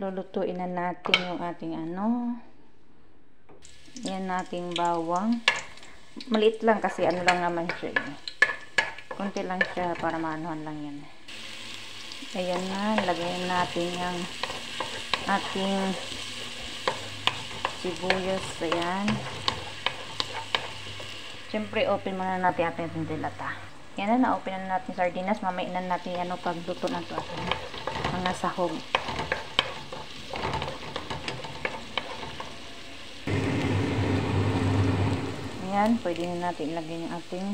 lulutuin na natin yung ating ano. Yan nating bawang. Maliit lang kasi ano lang naman siya. Kunti lang siya para maanuhan lang yan. Ayan na, lagyan natin yung ating sibuyas. Ayan. Siyempre, open muna natin ating dilata. Yan na, na-open na natin sardinas. Mamaya na natin ano pagluto na ito ating mga sahog. Ayan, pwede na natin ilagay yung ating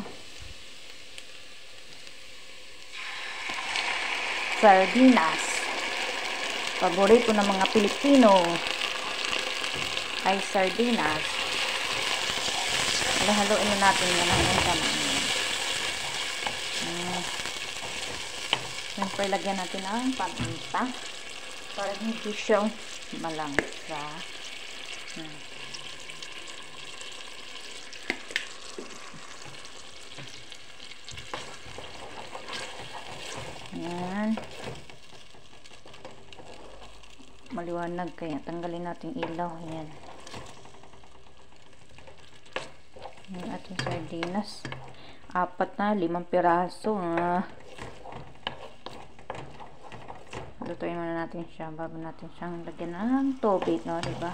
sardinas. Paborito ng mga Pilipino ay sardinas. Haluin na natin yan hanggang kami. Siyempre, lagyan natin ang paminta para hindi siya malangsa. Ayan. Maliwanag kaya tanggalin natin ilaw. Ayan. Yung ating sardinas. 4 na, 5 piraso. Lutuin muna natin siya bago natin siyang lagyan ng tubig, no, diba?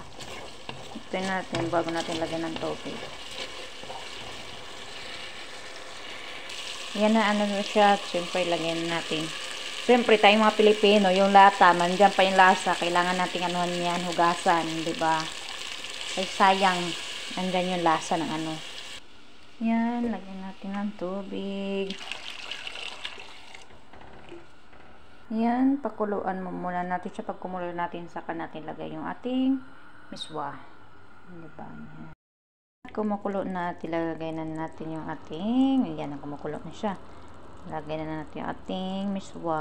Lutuin natin bago natin lagyan ng tubig. Yan na ano siya, siyempre lagyan natin. Siyempre tayong mga Pilipino, yung lata, mandyan pa yung lasa, kailangan natin anuhan yan, hugasan, diba? Ay sayang, andyan yung lasa ng ano. Yan, lagyan natin ng tubig. Yan, pakuluan mo muna natin siya. Pag kumulo natin, saka natin lagay yung ating miswa. Diba? Yan. Kumukulo na, tilagay na natin yung ating, yan, kumukulo na siya. Lagay na natin yung ating miswa.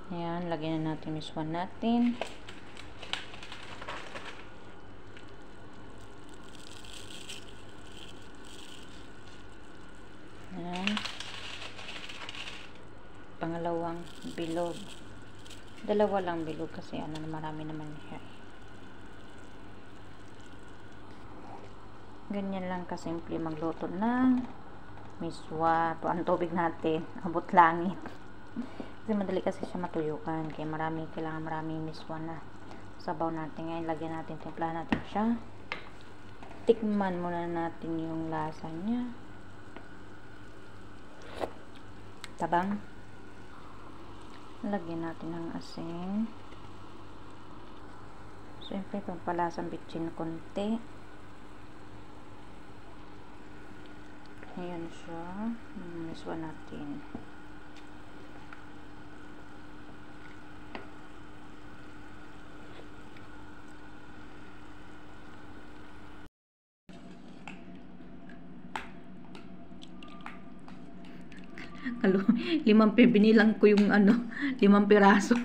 Yan, lagay na natin miswa natin. Yan. Pangalawang bilog. Dalawa lang bilog kasi ano, marami naman siya. Ganyan lang kasimple magluto ng miswa. Ito ang tubig natin. Abot langit. Kasi madali kasi siya matuyukan. Kaya kailangan maraming miswa na sabaw natin. Ngayon lagyan natin, timplahan natin siya. Tikman muna natin yung lasa niya. Tabang. Lagyan natin ng asin. Siyempre, pampalasang bitchin na konti. Ayan siya. Miswa natin. Binilang ko yung ano, 5 piraso.